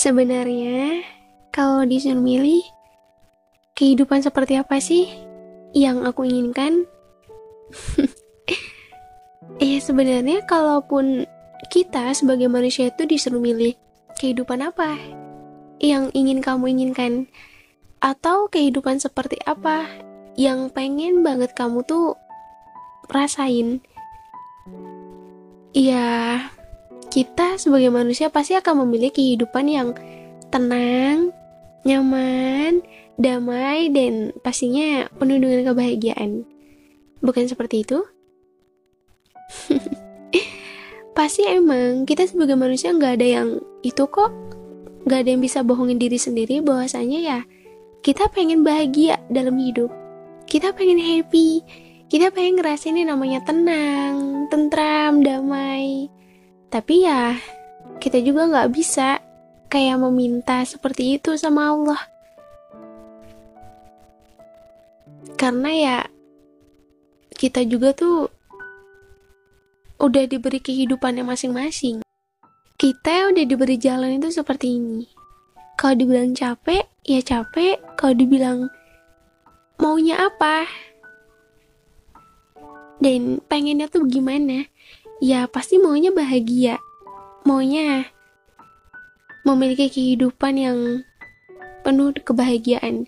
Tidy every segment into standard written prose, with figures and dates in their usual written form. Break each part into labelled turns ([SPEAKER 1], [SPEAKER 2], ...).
[SPEAKER 1] Sebenarnya, kalau disuruh milih, kehidupan seperti apa sih yang aku inginkan? Sebenarnya kalaupun kita sebagai manusia itu disuruh milih kehidupan apa yang ingin kamu inginkan, atau kehidupan seperti apa yang pengen banget kamu tuh rasain, ya kita sebagai manusia pasti akan memilih kehidupan yang tenang, nyaman, damai, dan pastinya penuh dengan kebahagiaan. Bukan seperti itu? Pasti emang kita sebagai manusia nggak ada yang itu kok, nggak ada yang bisa bohongin diri sendiri bahwasanya ya kita pengen bahagia dalam hidup, kita pengen happy, kita pengen ngerasain yang namanya tenang, tentram, damai. Tapi ya kita juga nggak bisa kayak meminta seperti itu sama Allah, karena ya kita juga tuh udah diberi kehidupannya masing-masing. Kita udah diberi jalan itu seperti ini. Kalau dibilang capek, ya capek. Kalau dibilang maunya apa dan pengennya tuh gimana, ya pasti maunya bahagia. Maunya memiliki kehidupan yang penuh kebahagiaan.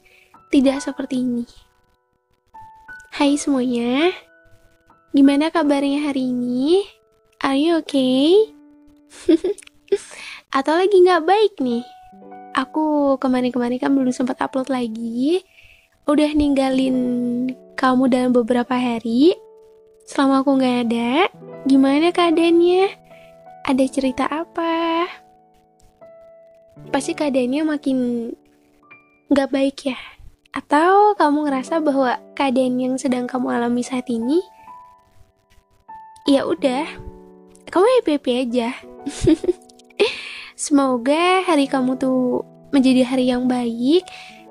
[SPEAKER 1] Tidak seperti ini. Hai semuanya, gimana kabarnya hari ini? Are you okay? Atau lagi nggak baik nih? Aku kemarin-kemarin kan belum sempat upload lagi. Udah ninggalin kamu dalam beberapa hari. Selama aku nggak ada, gimana keadaannya? Ada cerita apa? Pasti keadaannya makin nggak baik ya? Atau kamu ngerasa bahwa keadaan yang sedang kamu alami saat ini, ya udah, kamu happy-happy aja. Semoga hari kamu tuh menjadi hari yang baik.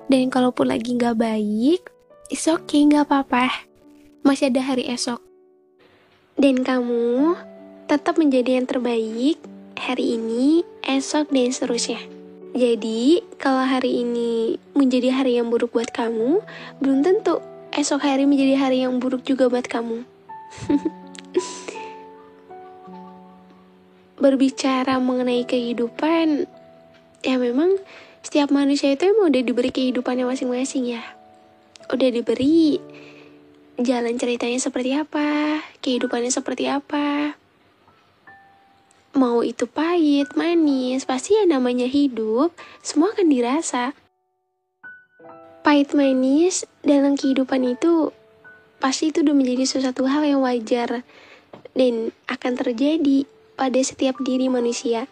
[SPEAKER 1] Dan kalaupun lagi gak baik, it's okay, gak apa-apa. Masih ada hari esok. Dan kamu tetap menjadi yang terbaik hari ini, esok, dan seterusnya. Jadi, kalau hari ini menjadi hari yang buruk buat kamu, belum tentu esok hari menjadi hari yang buruk juga buat kamu. Berbicara mengenai kehidupan, ya memang setiap manusia itu emang udah diberi kehidupannya masing-masing ya. Udah diberi jalan ceritanya seperti apa, kehidupannya seperti apa. Mau itu pahit, manis, pasti ya namanya hidup, semua akan dirasa. Pahit manis dalam kehidupan itu, pasti itu udah menjadi sesuatu hal yang wajar dan akan terjadi pada setiap diri manusia.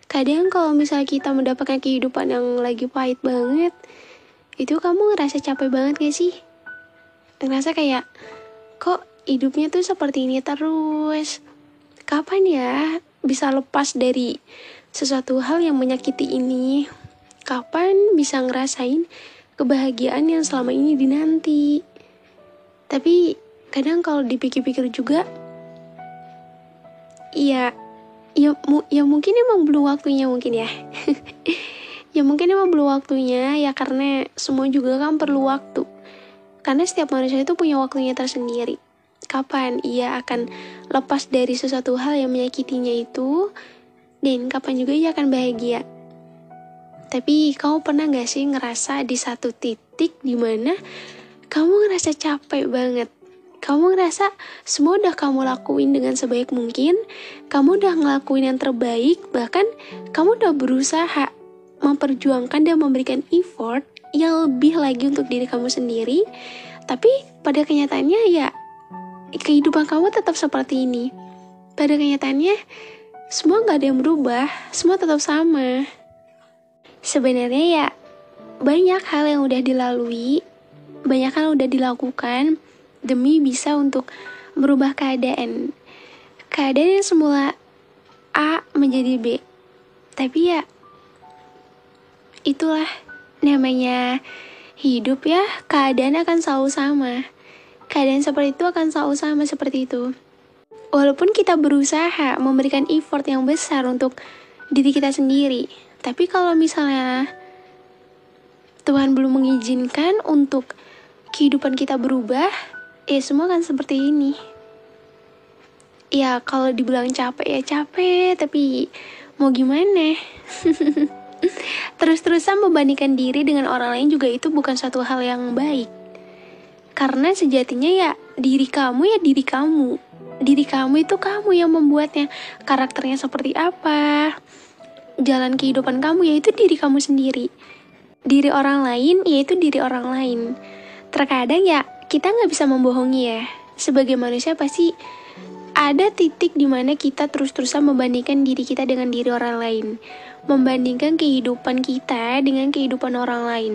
[SPEAKER 1] Kadang kalau misalnya kita mendapatkan kehidupan yang lagi pahit banget, itu kamu ngerasa capek banget gak sih? Ngerasa kayak, kok hidupnya tuh seperti ini terus? Kapan ya bisa lepas dari sesuatu hal yang menyakiti ini? Kapan bisa ngerasain kebahagiaan yang selama ini dinanti? Tapi kadang kalau dipikir-pikir juga, ya mungkin emang belum waktunya mungkin ya. Ya mungkin emang belum waktunya ya, karena semua juga kan perlu waktu. Karena setiap manusia itu punya waktunya tersendiri. Kapan ia akan lepas dari sesuatu hal yang menyakitinya itu, dan kapan juga ia akan bahagia. Tapi kamu pernah gak sih ngerasa di satu titik dimana kamu ngerasa capek banget? Kamu ngerasa semua udah kamu lakuin dengan sebaik mungkin, kamu udah ngelakuin yang terbaik, bahkan kamu udah berusaha memperjuangkan dan memberikan effort yang lebih lagi untuk diri kamu sendiri. Tapi pada kenyataannya ya kehidupan kamu tetap seperti ini. Pada kenyataannya semua gak ada yang berubah, semua tetap sama. Sebenarnya ya banyak hal yang udah dilalui, banyak hal yang udah dilakukan demi bisa untuk merubah keadaan yang semula A menjadi B. Tapi ya itulah namanya hidup ya, keadaan akan selalu sama. Keadaan seperti itu akan selalu sama seperti itu. Walaupun kita berusaha memberikan effort yang besar untuk diri kita sendiri. Tapi kalau misalnya Tuhan belum mengizinkan untuk kehidupan kita berubah, ya semua kan seperti ini. Ya kalau dibilang capek ya capek, tapi mau gimana? Terus-terusan membandingkan diri dengan orang lain juga itu bukan suatu hal yang baik. Karena sejatinya ya diri kamu. Diri kamu itu kamu yang membuatnya. Karakternya seperti apa, jalan kehidupan kamu yaitu diri kamu sendiri. Diri orang lain yaitu diri orang lain. Terkadang ya kita nggak bisa membohongi ya. Sebagai manusia pasti ada titik dimana kita terus-terusan membandingkan diri kita dengan diri orang lain. Membandingkan kehidupan kita dengan kehidupan orang lain.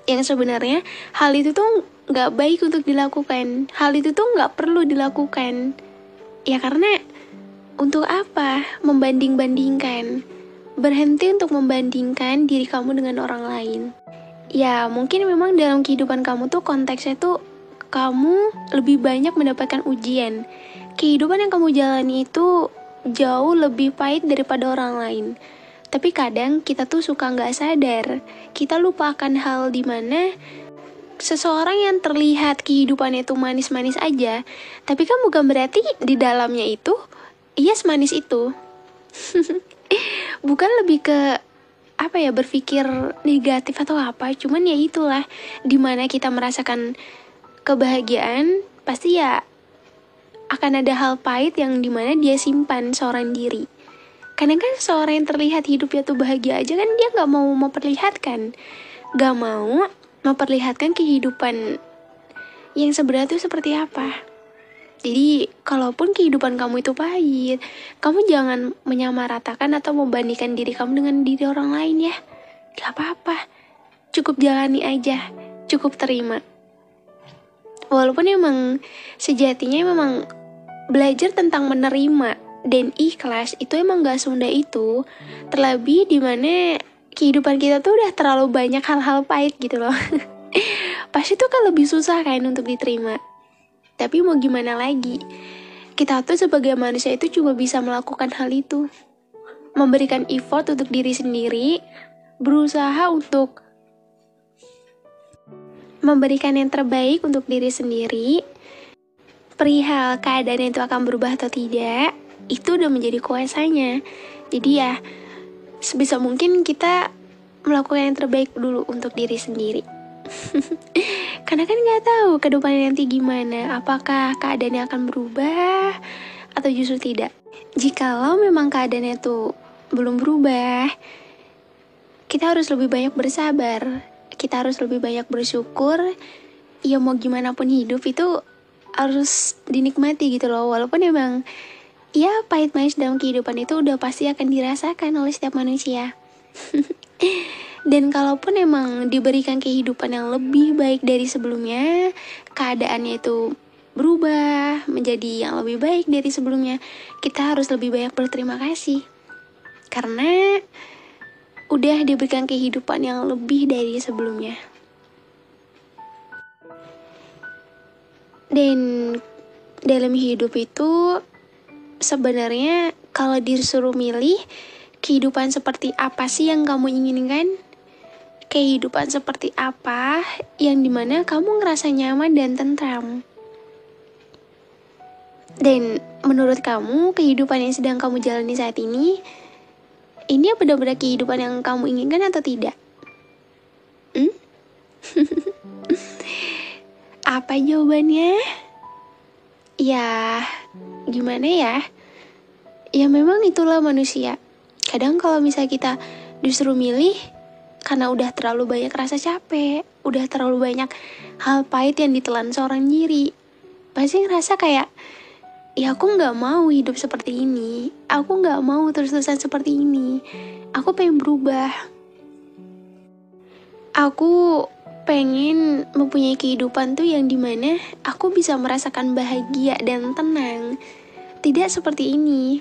[SPEAKER 1] Yang sebenarnya hal itu tuh nggak baik untuk dilakukan. Hal itu tuh nggak perlu dilakukan. Ya karena untuk apa membanding-bandingkan? Berhenti untuk membandingkan diri kamu dengan orang lain. Ya mungkin memang dalam kehidupan kamu tuh konteksnya tuh kamu lebih banyak mendapatkan ujian. Kehidupan yang kamu jalani itu jauh lebih pahit daripada orang lain. Tapi kadang kita tuh suka nggak sadar. Kita lupakan hal dimana seseorang yang terlihat kehidupannya itu manis-manis aja, tapi kan bukan berarti di dalamnya itu ia semanis itu. Bukan lebih ke apa ya, berpikir negatif atau apa, cuman ya itulah dimana kita merasakan kebahagiaan pasti ya akan ada hal pahit yang dimana dia simpan seorang diri. Kadang kan seorang yang terlihat hidupnya tuh bahagia aja kan dia gak mau memperlihatkan, gak mau memperlihatkan kehidupan yang sebenarnya tuh seperti apa. Jadi kalaupun kehidupan kamu itu pahit, kamu jangan menyamaratakan atau membandingkan diri kamu dengan diri orang lain ya. Gak apa-apa, cukup jalani aja, cukup terima. Walaupun emang sejatinya memang belajar tentang menerima dan ikhlas itu emang gak semudah itu. Terlebih dimana kehidupan kita tuh udah terlalu banyak hal-hal pahit gitu loh. Pasti tuh kan lebih susah kan untuk diterima. Tapi mau gimana lagi, kita tuh sebagai manusia itu cuma bisa melakukan hal itu. Memberikan effort untuk diri sendiri, berusaha untuk memberikan yang terbaik untuk diri sendiri. Perihal keadaan itu akan berubah atau tidak, itu udah menjadi kuasanya. Jadi ya, sebisa mungkin kita melakukan yang terbaik dulu untuk diri sendiri. Karena kan nggak tahu ke depannya nanti gimana, apakah keadaannya akan berubah atau justru tidak. Jikalau memang keadaannya tuh belum berubah, kita harus lebih banyak bersabar, kita harus lebih banyak bersyukur. Ya mau gimana pun hidup itu harus dinikmati gitu loh. Walaupun emang ya pahit manis dalam kehidupan itu udah pasti akan dirasakan oleh setiap manusia. Dan kalaupun emang diberikan kehidupan yang lebih baik dari sebelumnya, keadaannya itu berubah menjadi yang lebih baik dari sebelumnya, kita harus lebih banyak berterima kasih. Karena udah diberikan kehidupan yang lebih dari sebelumnya. Dan dalam hidup itu sebenarnya kalau disuruh milih kehidupan seperti apa sih yang kamu inginkan? Kehidupan seperti apa yang dimana kamu ngerasa nyaman dan tentram? Dan menurut kamu kehidupan yang sedang kamu jalani saat ini benar-benar kehidupan yang kamu inginkan atau tidak? Apa jawabannya? Ya, gimana ya? Ya memang itulah manusia. Kadang kalau misalnya kita disuruh milih, karena udah terlalu banyak rasa capek, udah terlalu banyak hal pahit yang ditelan seorang diri, pasti ngerasa kayak, ya aku gak mau hidup seperti ini, aku gak mau terus-terusan seperti ini, aku pengen berubah. Aku pengen mempunyai kehidupan tuh yang dimana aku bisa merasakan bahagia dan tenang. Tidak seperti ini.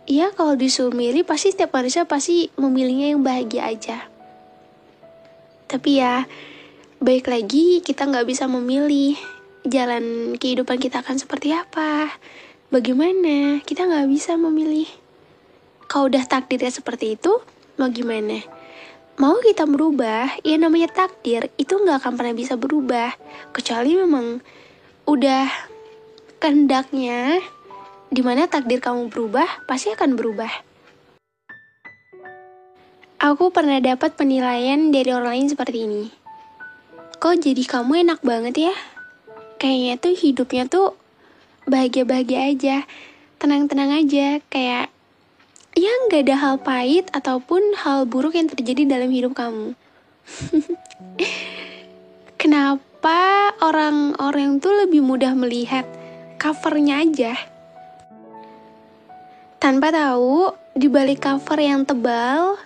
[SPEAKER 1] Ya kalau disuruh milih pasti setiap manusia pasti memilihnya yang bahagia aja. Tapi ya baik lagi kita gak bisa memilih jalan kehidupan kita akan seperti apa. bagaimana? Kita nggak bisa memilih. Kalau udah takdirnya seperti itu, mau gimana? Mau kita berubah, ya namanya takdir, itu nggak akan pernah bisa berubah. Kecuali memang udah kehendaknya, dimana takdir kamu berubah, pasti akan berubah. Aku pernah dapat penilaian dari orang lain seperti ini. Kok jadi kamu enak banget ya? Kayaknya tuh hidupnya tuh bahagia-bahagia aja, tenang-tenang aja, kayak ya nggak ada hal pahit ataupun hal buruk yang terjadi dalam hidup kamu. Kenapa orang-orang tuh lebih mudah melihat covernya aja, tanpa tahu di balik cover yang tebal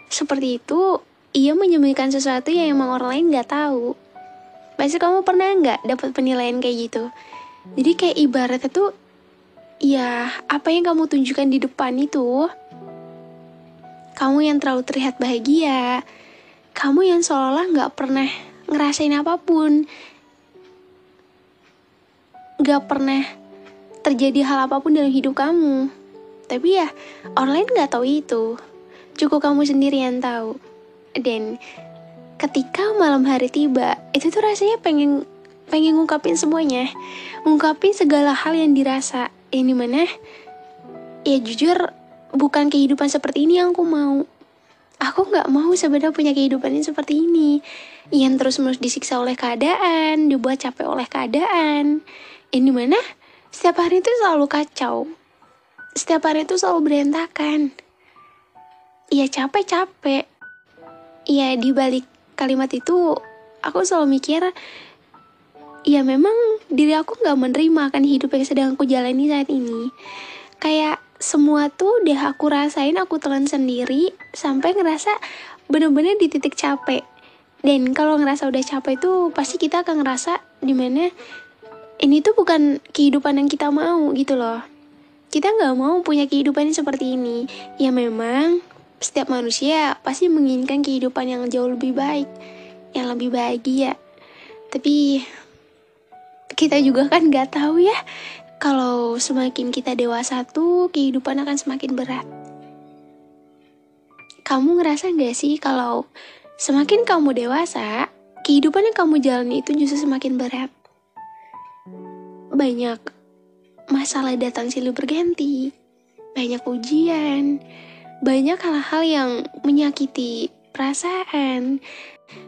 [SPEAKER 1] seperti itu, ia menyembunyikan sesuatu yang emang orang lain nggak tahu. Pasti kamu pernah nggak dapat penilaian kayak gitu? Jadi kayak ibaratnya tuh, ya apa yang kamu tunjukkan di depan itu, kamu yang terlalu terlihat bahagia, kamu yang seolah nggak pernah ngerasain apapun, nggak pernah terjadi hal apapun dalam hidup kamu. Tapi ya orang lain nggak tahu itu. Cukup kamu sendiri yang tahu. Dan ketika malam hari tiba, itu tuh rasanya pengen ngungkapin semuanya. Ngungkapin segala hal yang dirasa. Yang dimana, ya jujur, bukan kehidupan seperti ini yang aku mau. Aku gak mau sebenarnya punya kehidupan yang seperti ini. Yang terus-menerus disiksa oleh keadaan, dibuat capek oleh keadaan. Yang dimana, setiap hari itu selalu kacau. Setiap hari itu selalu berantakan. Iya capek-capek. Iya di balik kalimat itu aku selalu mikir, ya memang diri aku gak menerima akan hidup yang sedang aku jalani saat ini. Kayak semua tuh udah aku rasain, aku telan sendiri sampai ngerasa bener-bener di titik capek. Dan kalau ngerasa udah capek tuh pasti kita akan ngerasa dimana ini tuh bukan kehidupan yang kita mau gitu loh. Kita gak mau punya kehidupan yang seperti ini. Ya memang setiap manusia pasti menginginkan kehidupan yang jauh lebih baik, yang lebih bahagia. Tapi kita juga kan gak tahu ya, kalau semakin kita dewasa tuh kehidupan akan semakin berat. Kamu ngerasa gak sih kalau semakin kamu dewasa, kehidupan yang kamu jalani itu justru semakin berat? Banyak masalah datang silih berganti, banyak ujian, banyak hal-hal yang menyakiti perasaan.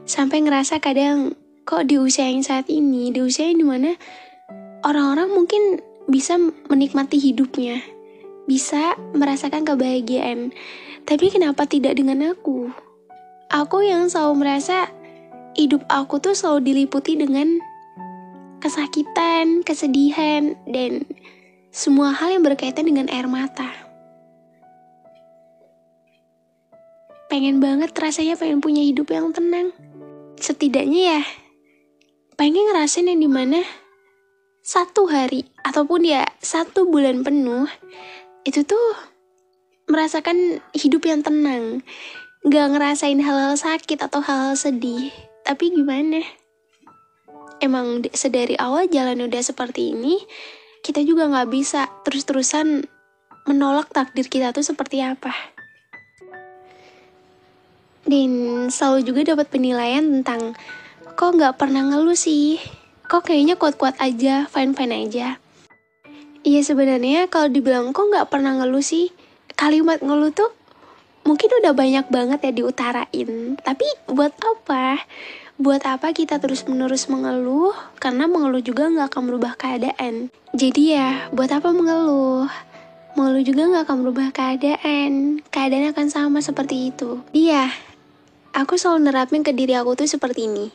[SPEAKER 1] Sampai ngerasa kadang, kok di usia yang saat ini, di usia yang dimana orang-orang mungkin bisa menikmati hidupnya, bisa merasakan kebahagiaan. Tapi kenapa tidak dengan aku? Aku yang selalu merasa hidup aku tuh selalu diliputi dengan kesakitan, kesedihan, dan semua hal yang berkaitan dengan air mata. Pengen banget rasanya pengen punya hidup yang tenang. Setidaknya ya, pengen ngerasain yang dimana satu hari ataupun ya 1 bulan penuh itu tuh merasakan hidup yang tenang. Gak ngerasain hal-hal sakit atau hal-hal sedih. Tapi gimana? Emang sedari awal jalan udah seperti ini, kita juga gak bisa terus-terusan menolak takdir kita tuh seperti apa. Dan selalu juga dapat penilaian tentang, kok gak pernah ngeluh sih? Kok kayaknya kuat-kuat aja, fine-fine aja. Iya sebenarnya kalau dibilang kok gak pernah ngeluh sih, kalimat ngeluh tuh mungkin udah banyak banget ya diutarain. Tapi buat apa? Buat apa kita terus-menerus mengeluh? Karena mengeluh juga gak akan merubah keadaan. Jadi ya, buat apa mengeluh? Mengeluh juga gak akan merubah keadaan. Keadaan akan sama seperti itu. Iya, aku selalu nerapin ke diri aku tuh seperti ini.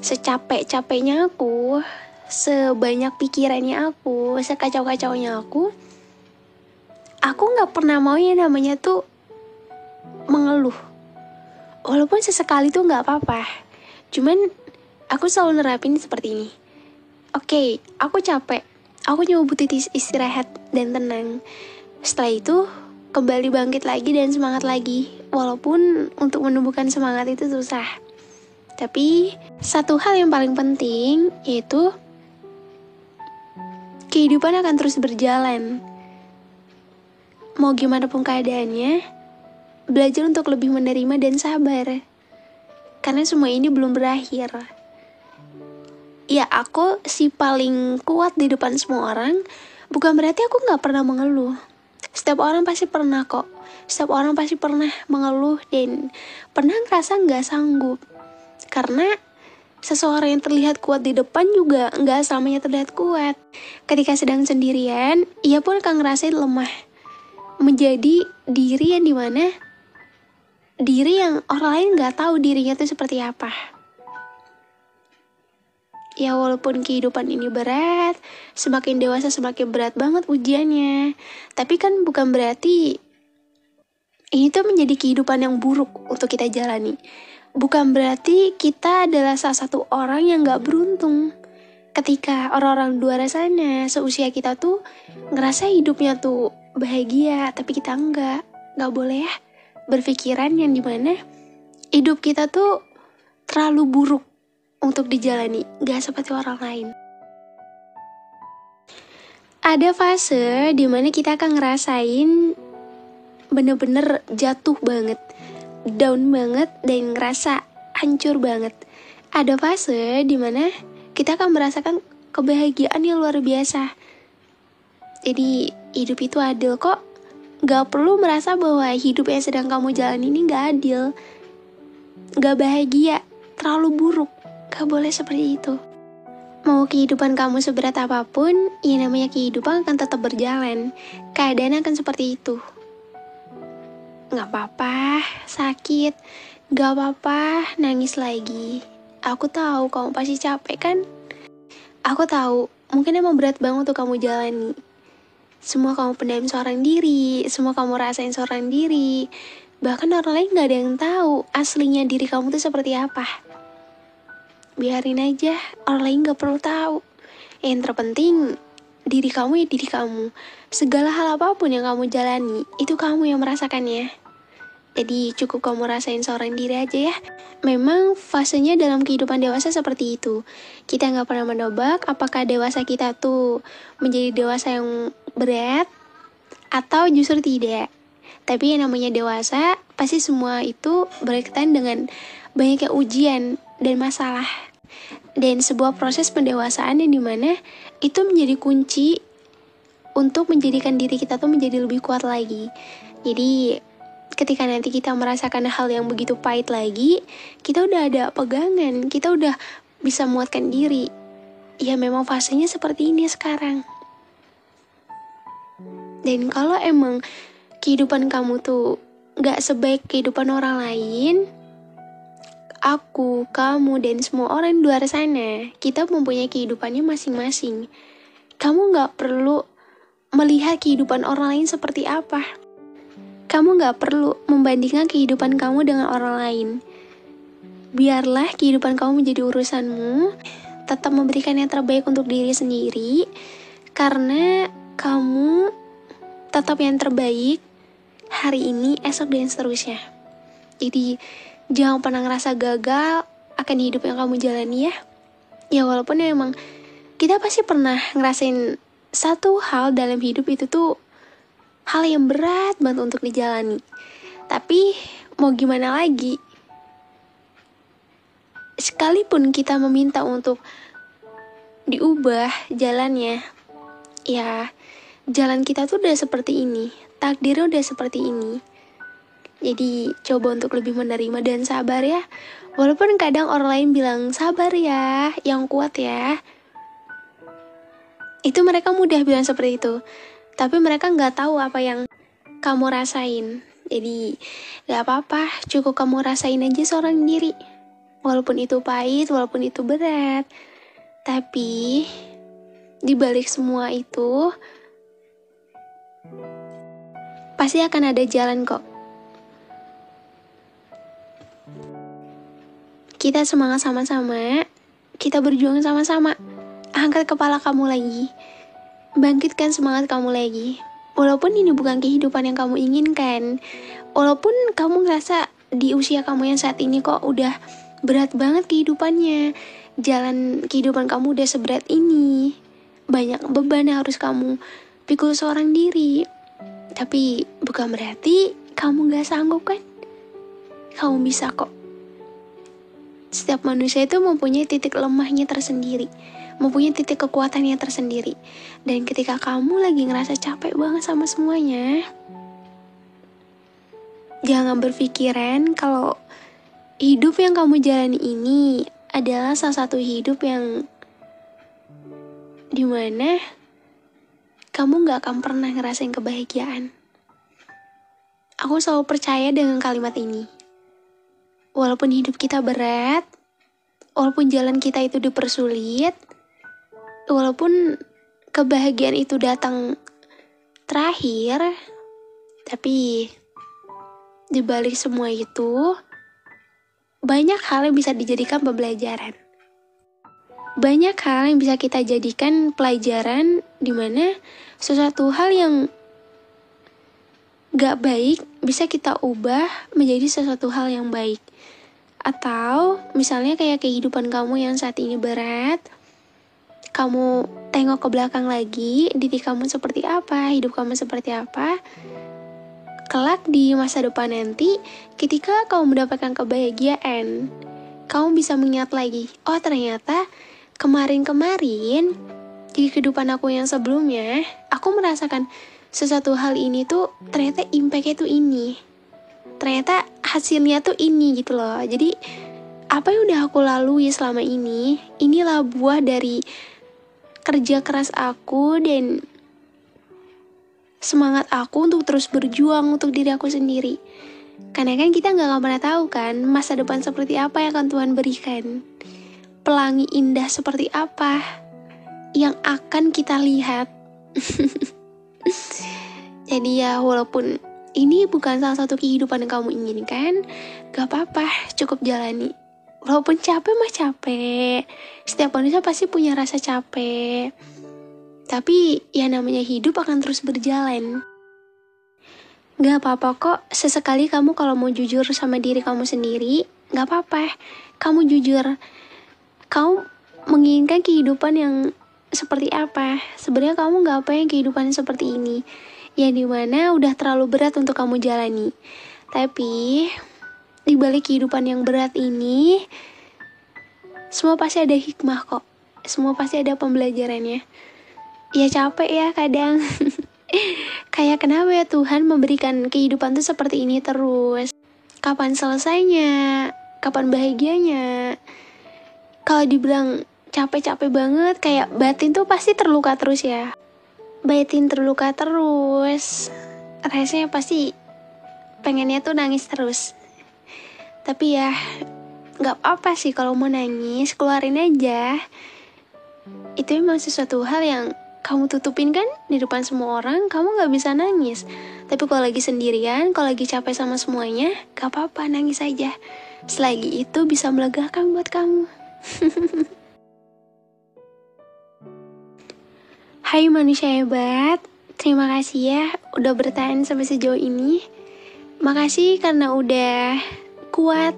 [SPEAKER 1] Secapek-capeknya aku, sebanyak pikirannya aku, sekacau-kacaunya aku gak pernah mau yang namanya tuh mengeluh. Walaupun sesekali tuh gak apa-apa. Cuman aku selalu nerapin seperti ini. Oke, aku capek. Aku cuma butuh istirahat dan tenang. Setelah itu kembali bangkit lagi dan semangat lagi. Walaupun untuk menumbuhkan semangat itu susah. Tapi satu hal yang paling penting yaitu kehidupan akan terus berjalan. Mau gimana pun keadaannya, belajar untuk lebih menerima dan sabar. Karena semua ini belum berakhir. Ya, aku si paling kuat di depan semua orang, bukan berarti aku gak pernah mengeluh. Setiap orang pasti pernah kok. Setiap orang pasti pernah mengeluh dan pernah ngerasa gak sanggup. Karena seseorang yang terlihat kuat di depan juga gak selamanya terlihat kuat. Ketika sedang sendirian, ia pun akan ngerasain lemah. Menjadi diri yang dimana diri yang orang lain gak tahu dirinya itu seperti apa. Ya walaupun kehidupan ini berat, semakin dewasa semakin berat banget ujiannya. Tapi kan bukan berarti ini tuh menjadi kehidupan yang buruk untuk kita jalani. Bukan berarti kita adalah salah satu orang yang gak beruntung. Ketika orang-orang luar sana seusia kita tuh ngerasa hidupnya tuh bahagia, tapi kita enggak boleh ya berpikiran yang dimana hidup kita tuh terlalu buruk untuk dijalani, gak seperti orang lain. Ada fase dimana kita akan ngerasain bener-bener jatuh banget, down banget, dan ngerasa hancur banget. Ada fase dimana kita akan merasakan kebahagiaan yang luar biasa. Jadi hidup itu adil kok. Gak perlu merasa bahwa hidup yang sedang kamu jalani ini gak adil, gak bahagia, terlalu buruk. Gak boleh seperti itu. Mau kehidupan kamu seberat apapun, ya namanya kehidupan akan tetap berjalan. Keadaan akan seperti itu. Gak apa-apa sakit, gak apa-apa nangis lagi. Aku tahu kamu pasti capek kan? Aku tahu mungkin emang berat banget untuk kamu jalani. Semua kamu pendam seorang diri, semua kamu rasain seorang diri. Bahkan orang lain gak ada yang tahu aslinya diri kamu tuh seperti apa. Biarin aja, orang lain gak perlu tahu. Yang terpenting, diri kamu ya diri kamu. Segala hal apapun yang kamu jalani, itu kamu yang merasakannya. Jadi cukup kamu rasain seorang diri aja ya. Memang fasenya dalam kehidupan dewasa seperti itu. Kita gak pernah menebak apakah dewasa kita tuh menjadi dewasa yang berat atau justru tidak. Tapi yang namanya dewasa, pasti semua itu berkaitan dengan banyaknya ujian dan masalah. Dan sebuah proses pendewasaan yang dimana itu menjadi kunci untuk menjadikan diri kita tuh menjadi lebih kuat lagi. Jadi ketika nanti kita merasakan hal yang begitu pahit lagi, kita udah ada pegangan, kita udah bisa muatkan diri. Ya memang fasenya seperti ini sekarang. Dan kalau emang kehidupan kamu tuh gak sebaik kehidupan orang lain, aku, kamu, dan semua orang di luar sana, kita mempunyai kehidupannya masing-masing. Kamu gak perlu melihat kehidupan orang lain seperti apa. Kamu gak perlu membandingkan kehidupan kamu dengan orang lain. Biarlah kehidupan kamu menjadi urusanmu. Tetap memberikan yang terbaik untuk diri sendiri. Karena kamu tetap yang terbaik hari ini, esok, dan seterusnya. Jadi jangan pernah ngerasa gagal akan hidup yang kamu jalani ya. Ya walaupun emang kita pasti pernah ngerasain satu hal dalam hidup itu tuh hal yang berat banget untuk dijalani. Tapi mau gimana lagi? Sekalipun kita meminta untuk diubah jalannya, ya jalan kita tuh udah seperti ini, takdirnya udah seperti ini. Jadi coba untuk lebih menerima dan sabar ya. Walaupun kadang orang lain bilang sabar ya, yang kuat ya. Itu mereka mudah bilang seperti itu. Tapi mereka gak tahu apa yang kamu rasain. Jadi gak apa-apa, cukup kamu rasain aja seorang diri. Walaupun itu pahit, walaupun itu berat. Tapi di balik semua itu pasti akan ada jalan kok. Kita semangat sama-sama, kita berjuang sama-sama. Angkat kepala kamu lagi, bangkitkan semangat kamu lagi. Walaupun ini bukan kehidupan yang kamu inginkan, walaupun kamu ngerasa di usia kamu yang saat ini kok udah berat banget kehidupannya, jalan kehidupan kamu udah seberat ini, banyak beban yang harus kamu pikul seorang diri. Tapi bukan berarti kamu gak sanggup kan? Kamu bisa kok. Setiap manusia itu mempunyai titik lemahnya tersendiri, mempunyai titik kekuatannya tersendiri. Dan ketika kamu lagi ngerasa capek banget sama semuanya, jangan berpikiran kalau hidup yang kamu jalani ini adalah salah satu hidup yang dimana kamu gak akan pernah ngerasain kebahagiaan. Aku selalu percaya dengan kalimat ini. Walaupun hidup kita berat, walaupun jalan kita itu dipersulit, walaupun kebahagiaan itu datang terakhir, tapi di balik semua itu, banyak hal yang bisa dijadikan pembelajaran. Banyak hal yang bisa kita jadikan pelajaran di mana sesuatu hal yang gak baik bisa kita ubah menjadi sesuatu hal yang baik. Atau misalnya kayak kehidupan kamu yang saat ini berat, kamu tengok ke belakang lagi, diri kamu seperti apa, hidup kamu seperti apa. Kelak di masa depan nanti, ketika kamu mendapatkan kebahagiaan, kamu bisa mengingat lagi, oh ternyata kemarin-kemarin di kehidupan aku yang sebelumnya, aku merasakan sesuatu hal ini tuh ternyata impact-nya tuh ini. Ternyata hasilnya tuh ini gitu loh. Jadi apa yang udah aku lalui selama ini, inilah buah dari kerja keras aku dan semangat aku untuk terus berjuang untuk diri aku sendiri. Karena kan kita gak akan pernah tahu kan masa depan seperti apa yang akan Tuhan berikan. Pelangi indah seperti apa yang akan kita lihat. Jadi ya walaupun ini bukan salah satu kehidupan yang kamu inginkan, gak apa-apa, cukup jalani. Walaupun capek mah capek. Setiap manusia pasti punya rasa capek. Tapi ya namanya hidup akan terus berjalan. Gak apa-apa kok, sesekali kamu kalau mau jujur sama diri kamu sendiri, gak apa-apa, kamu jujur. Kamu menginginkan kehidupan yang seperti apa? Sebenarnya kamu gak pengen kehidupan seperti ini, yang dimana udah terlalu berat untuk kamu jalani. Tapi di balik kehidupan yang berat ini, semua pasti ada hikmah kok. Semua pasti ada pembelajarannya. Ya capek ya kadang. Kayak kenapa ya Tuhan memberikan kehidupan tuh seperti ini terus? Kapan selesainya? Kapan bahagianya? Kalau dibilang capek-capek banget, kayak batin tuh pasti terluka terus ya. Batin terluka terus, rasanya pasti pengennya tuh nangis terus. Tapi ya gak apa-apa sih kalau mau nangis, keluarin aja. Itu memang sesuatu hal yang kamu tutupin kan di depan semua orang, kamu gak bisa nangis. Tapi kalau lagi sendirian, kalau lagi capek sama semuanya, gak apa-apa, nangis aja. Selagi itu bisa melegakan buat kamu. Hai manusia hebat, terima kasih ya udah bertahan sampai sejauh ini. Makasih karena udah kuat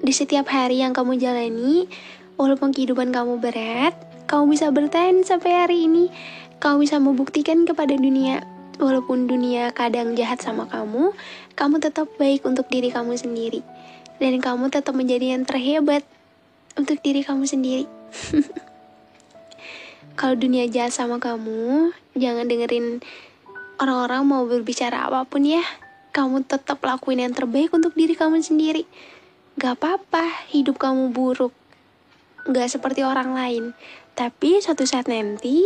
[SPEAKER 1] di setiap hari yang kamu jalani. Walaupun kehidupan kamu berat, kamu bisa bertahan sampai hari ini. Kamu bisa membuktikan kepada dunia, walaupun dunia kadang jahat sama kamu tetap baik untuk diri kamu sendiri. Dan kamu tetap menjadi yang terhebat untuk diri kamu sendiri. Kalau dunia jahat sama kamu, jangan dengerin orang-orang mau berbicara apapun ya. Kamu tetap lakuin yang terbaik untuk diri kamu sendiri. Gak apa-apa hidup kamu buruk, gak seperti orang lain. Tapi suatu saat nanti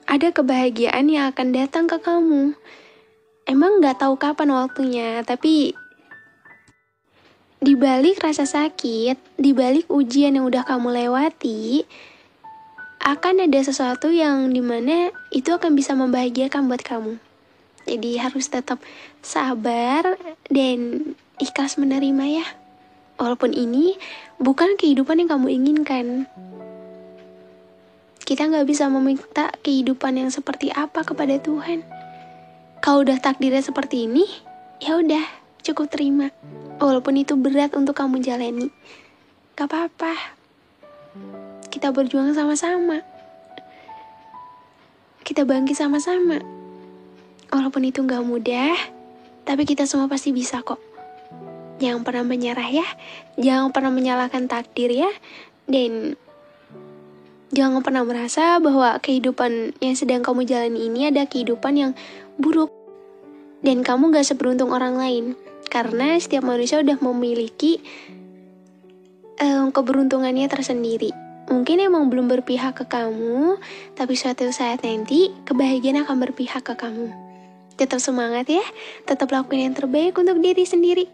[SPEAKER 1] ada kebahagiaan yang akan datang ke kamu. Emang gak tahu kapan waktunya, tapi di balik rasa sakit, di balik ujian yang udah kamu lewati, akan ada sesuatu yang dimana itu akan bisa membahagiakan buat kamu. Jadi harus tetap sabar dan ikhlas menerima ya. Walaupun ini bukan kehidupan yang kamu inginkan. Kita gak bisa meminta kehidupan yang seperti apa kepada Tuhan. Kalau udah takdirnya seperti ini, ya udah, cukup terima. Walaupun itu berat untuk kamu jalani, gak apa-apa. kita berjuang sama-sama. Kita bangkit sama-sama. Walaupun itu gak mudah, tapi kita semua pasti bisa kok. Jangan pernah menyerah ya. Jangan pernah menyalahkan takdir ya. Dan jangan pernah merasa bahwa kehidupan yang sedang kamu jalani ini ada kehidupan yang buruk. Dan kamu gak seberuntung orang lain. Karena setiap manusia udah memiliki keberuntungannya tersendiri. Mungkin emang belum berpihak ke kamu, tapi suatu saat nanti kebahagiaan akan berpihak ke kamu. Tetap semangat ya, tetap lakukan yang terbaik untuk diri sendiri.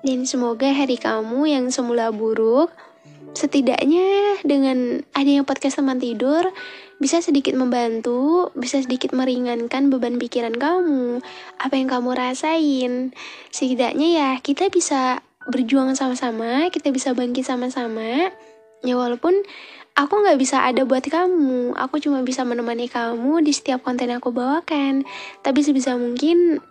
[SPEAKER 1] Dan semoga hari kamu yang semula buruk, setidaknya dengan adanya podcast teman tidur, bisa sedikit membantu, bisa sedikit meringankan beban pikiran kamu, apa yang kamu rasain. Setidaknya ya kita bisa berjuang sama-sama, kita bisa bangkit sama-sama. Ya walaupun aku gak bisa ada buat kamu, aku cuma bisa menemani kamu di setiap konten yang aku bawakan. Tapi sebisa mungkin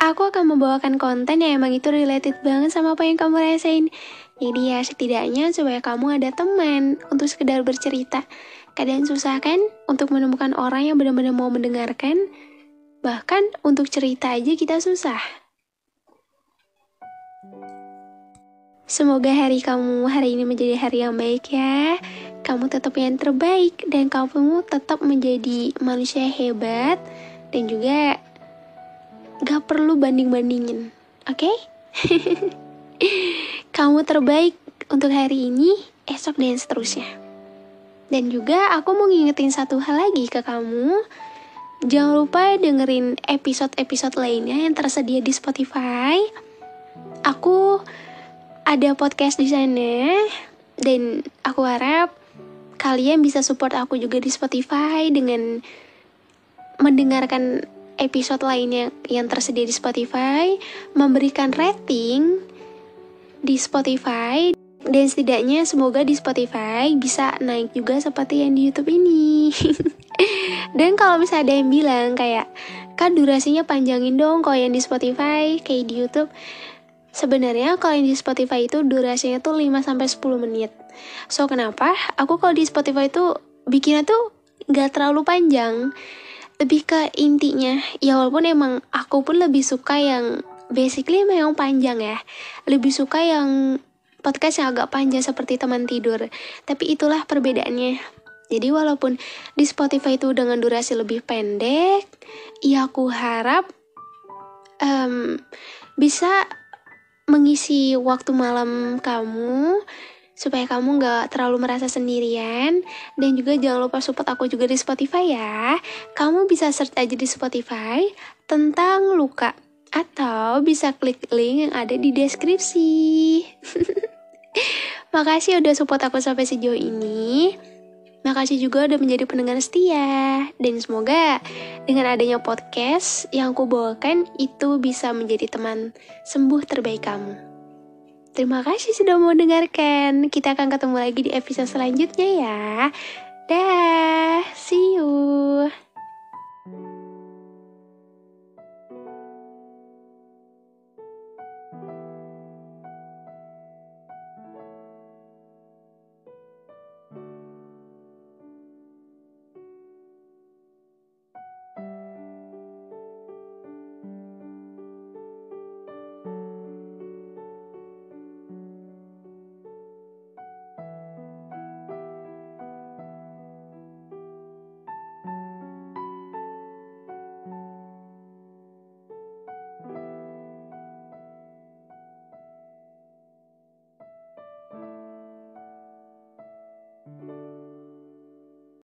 [SPEAKER 1] aku akan membawakan konten yang emang itu related banget sama apa yang kamu rasain. Jadi ya setidaknya supaya kamu ada teman untuk sekedar bercerita. Kadang susah kan untuk menemukan orang yang benar-benar mau mendengarkan. Bahkan untuk cerita aja kita susah. Semoga hari kamu hari ini menjadi hari yang baik ya. Kamu tetap yang terbaik dan kamu tetap menjadi manusia hebat. Dan juga gak perlu banding-bandingin, oke? Kamu terbaik untuk hari ini, esok dan seterusnya. Dan juga aku mau ngingetin satu hal lagi ke kamu. Jangan lupa dengerin episode-episode lainnya yang tersedia di Spotify. Aku ada podcast di sana dan aku harap kalian bisa support aku juga di Spotify dengan mendengarkan episode lainnya yang tersedia di Spotify, memberikan rating di Spotify, dan setidaknya semoga di Spotify bisa naik juga seperti yang di YouTube ini. Dan kalau misalnya ada yang bilang kayak, "Kak, durasinya panjangin dong kalau yang di Spotify kayak di YouTube." Sebenarnya kalau yang di Spotify itu durasinya tuh 5-10 menit. So kenapa? Aku kalau di Spotify itu bikinnya tuh gak terlalu panjang. Lebih ke intinya. Ya walaupun emang aku pun lebih suka yang basically memang panjang ya. Lebih suka yang podcast yang agak panjang seperti teman tidur. Tapi itulah perbedaannya. Jadi walaupun di Spotify itu dengan durasi lebih pendek, ya aku harap bisa mengisi waktu malam kamu supaya kamu gak terlalu merasa sendirian. Dan juga jangan lupa support aku juga di Spotify ya. Kamu bisa search aja di Spotify tentang luka, atau bisa klik link yang ada di deskripsi. Makasih udah support aku sampai sejauh ini. Makasih juga udah menjadi pendengar setia. Dan semoga dengan adanya podcast yang aku bawakan itu bisa menjadi teman sembuh terbaik kamu. Terima kasih sudah mau dengarkan. Kita akan ketemu lagi di episode selanjutnya ya. Dah, see you.